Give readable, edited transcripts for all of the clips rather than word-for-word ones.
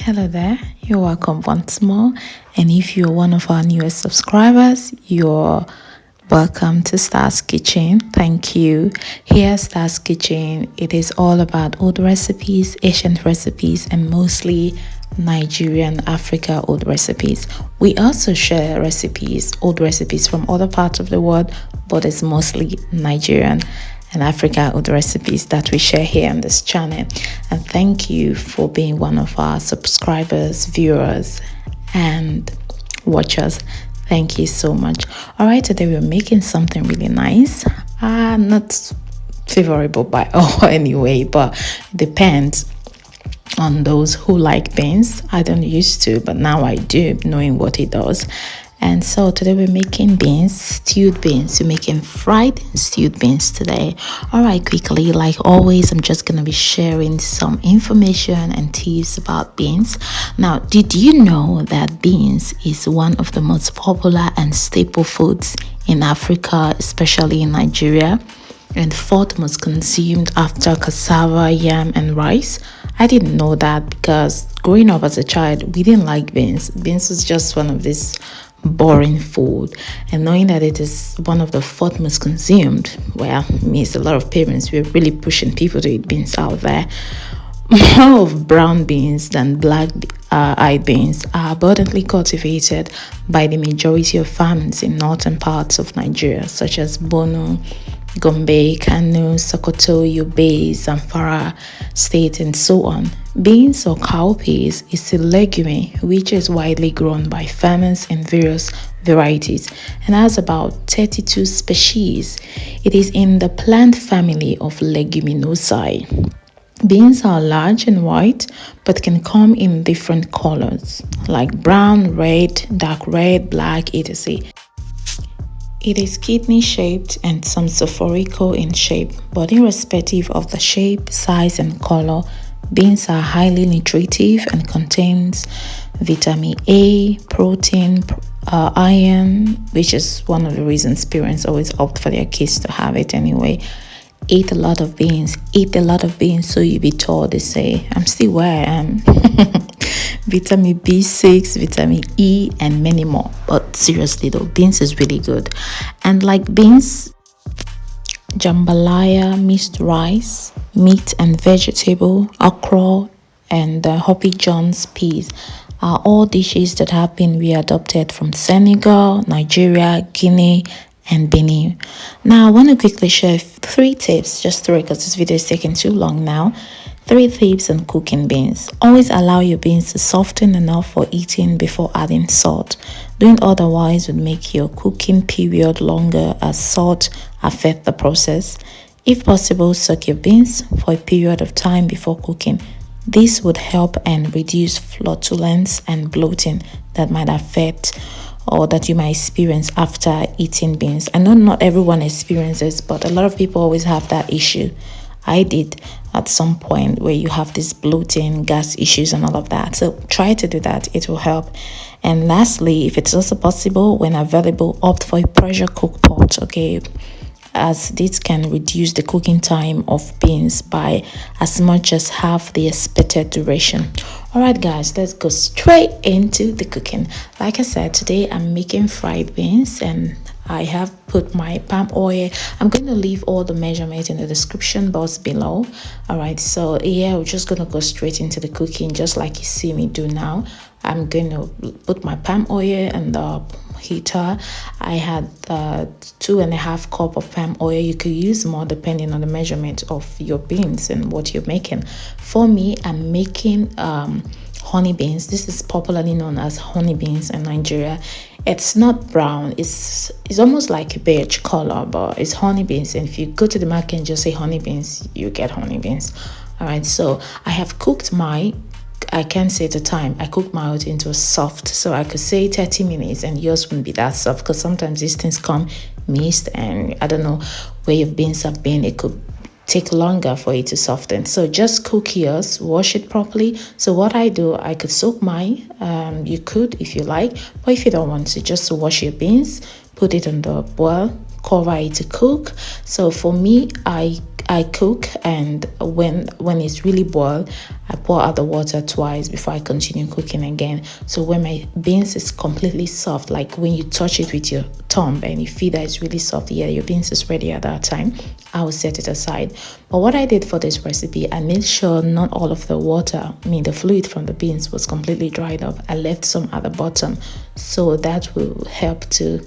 Hello there, you're welcome once more. And if you're one of our newest subscribers, you're welcome to Stars Kitchen. Thank you. Here, Stars Kitchen, it is all about old recipes, ancient recipes, and mostly Nigerian, Africa old recipes. We also share recipes, old recipes from other parts of the world, but it's mostly Nigerian and Africa old recipes that we share here on this channel. And thank you for being one of our subscribers, viewers, and watchers. Thank you so much. All right, today we're making something really nice. Not favorable by all anyway, but it depends on those who like beans. I don't used to, but now I do, knowing what it does. And so today we're making beans, stewed beans. We're making fried stewed beans today. All right, quickly, like always, I'm just going to be sharing some information and tips about beans. Now, did you know that beans is one of the most popular and staple foods in Africa, especially in Nigeria, and fourth most consumed after cassava, yam, and rice? I didn't know that because growing up as a child, we didn't like beans. Beans was just one of these boring food, and knowing that it is one of the fourth most consumed, well, means a lot of parents were really pushing people to eat beans out there. More of brown beans than black eyed beans are abundantly cultivated by the majority of farmers in northern parts of Nigeria, such as Borno, Gombe, Kano, Sokoto, Yobe, Zamfara State, and so on. Beans or cowpeas is a legume which is widely grown by farmers in various varieties and has about 32 species. It is in the plant family of Leguminosae. Beans are large and white but can come in different colors like brown, red, dark red, black, etc. It is kidney-shaped and some spherical in shape, but irrespective of the shape, size, and color, beans are highly nutritive and contains vitamin A, protein, iron, which is one of the reasons parents always opt for their kids to have it anyway. Eat a lot of beans, so you be told, they say. I'm still where I am. Vitamin B6, vitamin E, and many more. But seriously though, beans is really good. And like beans, jambalaya, mixed rice, meat and vegetable, okra, and Hoppy John's peas are all dishes that have been readopted from Senegal, Nigeria, Guinea, and Benin. Now, I want to quickly share 3 tips, just 3 because this video is taking too long now. 3 tips on cooking beans. Always allow your beans to soften enough for eating before adding salt. Doing otherwise would make your cooking period longer as salt affects the process. If possible, soak your beans for a period of time before cooking. This would help and reduce flatulence and bloating that might affect or that you might experience after eating beans. I know not everyone experiences, but a lot of people always have that issue. I did at some point, where you have this bloating, gas issues, and all of that. So try to do that, it will help. And lastly, if it's also possible, when available, opt for a pressure cook pot, okay, as this can reduce the cooking time of beans by as much as half the expected duration. All right, guys, let's go straight into the cooking. Like I said, today I'm making fried beans, and I have put my palm oil. I'm going to leave all the measurements in the description box below. All right, so yeah, we're just going to go straight into the cooking, just like you see me do now. I'm going to put my palm oil and the heater. I had 2.5 cup of palm oil. You could use more depending on the measurement of your beans and what you're making. For me, I'm making honey beans. This is popularly known as honey beans in Nigeria. It's not brown, it's almost like a beige color, but it's honey beans. And if you go to the market and just say honey beans, you get honey beans. All right, so I have cooked I can't say the time. I cooked my oat into soft, so I could say 30 minutes, and yours wouldn't be that soft because sometimes these things come mixed, and I don't know where your beans have been. It could take longer for it to soften. So just cook yours, wash it properly. So what I do, I could soak mine. You could if you like, but if you don't want to, just wash your beans, put it on the boil, cover it to cook. So for me, I cook, and when it's really boiled, I pour out the water twice before I continue cooking again. So when my beans is completely soft, like when you touch it with your thumb and you feel that it's really soft, yeah, your beans is ready at that time, I will set it aside. But what I did for this recipe, I made sure not all of the water, I mean the fluid from the beans, was completely dried up. I left some at the bottom, so that will help to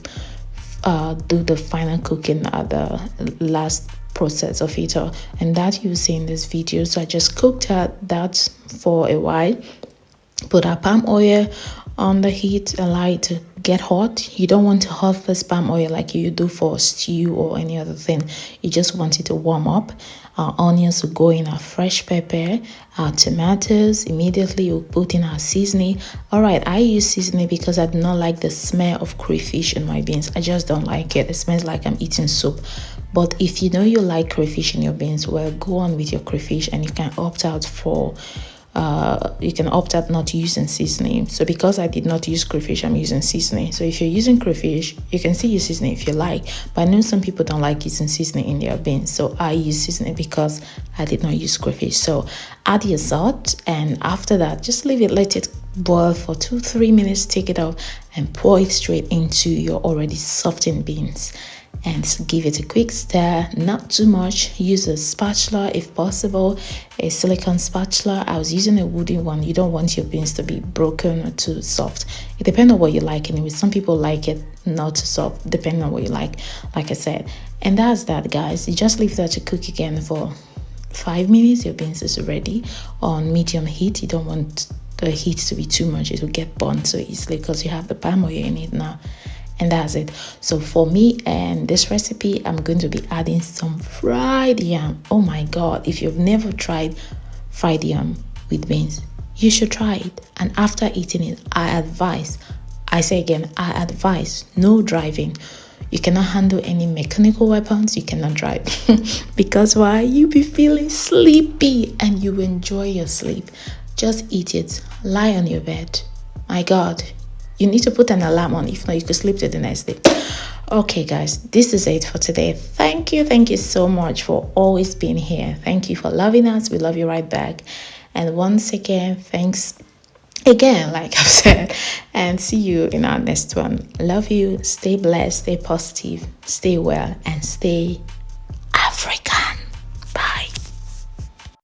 do the final cooking at the last process of it all, and that you see in this video. So I just cooked that for a while, put our palm oil on the heat, allow it to get hot. You don't want to hot this palm oil like you do for stew or any other thing. You just want it to warm up. Our onions will go in, our fresh pepper, our tomatoes. Immediately we'll put in our seasoning. All right, I use seasoning because I do not like the smell of crayfish in my beans. I just don't like it. It smells like I'm eating soup. But if you know you like crayfish in your beans, well, go on with your crayfish, and you can opt out not using seasoning. So because I did not use crayfish, I'm using seasoning. So if you're using crayfish, you can still use seasoning if you like, but I know some people don't like using seasoning in their beans, so I use seasoning because I did not use crayfish. So add your salt, and after that, just let it boil for 2-3 minutes. Take it out and pour it straight into your already softened beans, and give it a quick stir, not too much. Use a spatula if possible, a silicone spatula. I was using a wooden one. You don't want your beans to be broken or too soft. It depends on what you like anyway. Some people like it not too soft, depending on what you like I said. And that's that, guys. You just leave that to cook again for 5 minutes. Your beans is ready on medium heat. You don't want the heat to be too much. It will get burnt so easily because you have the palm oil in it now. And that's it. So for me and this recipe, I'm going to be adding some fried yam. Oh my god, if you've never tried fried yam with beans, you should try it. And after eating it, I say again, I advise no driving. You cannot handle any mechanical weapons, you cannot drive. Because why? You be feeling sleepy and you enjoy your sleep. Just eat it, lie on your bed. My god, you need to put an alarm on. If not, you could sleep till the next day. Okay, guys, this is it for today. Thank you so much for always being here. Thank you for loving us. We love you right back. And once again, thanks again, like I've said, and see you in our next one. Love you. Stay blessed, stay positive, stay well, and stay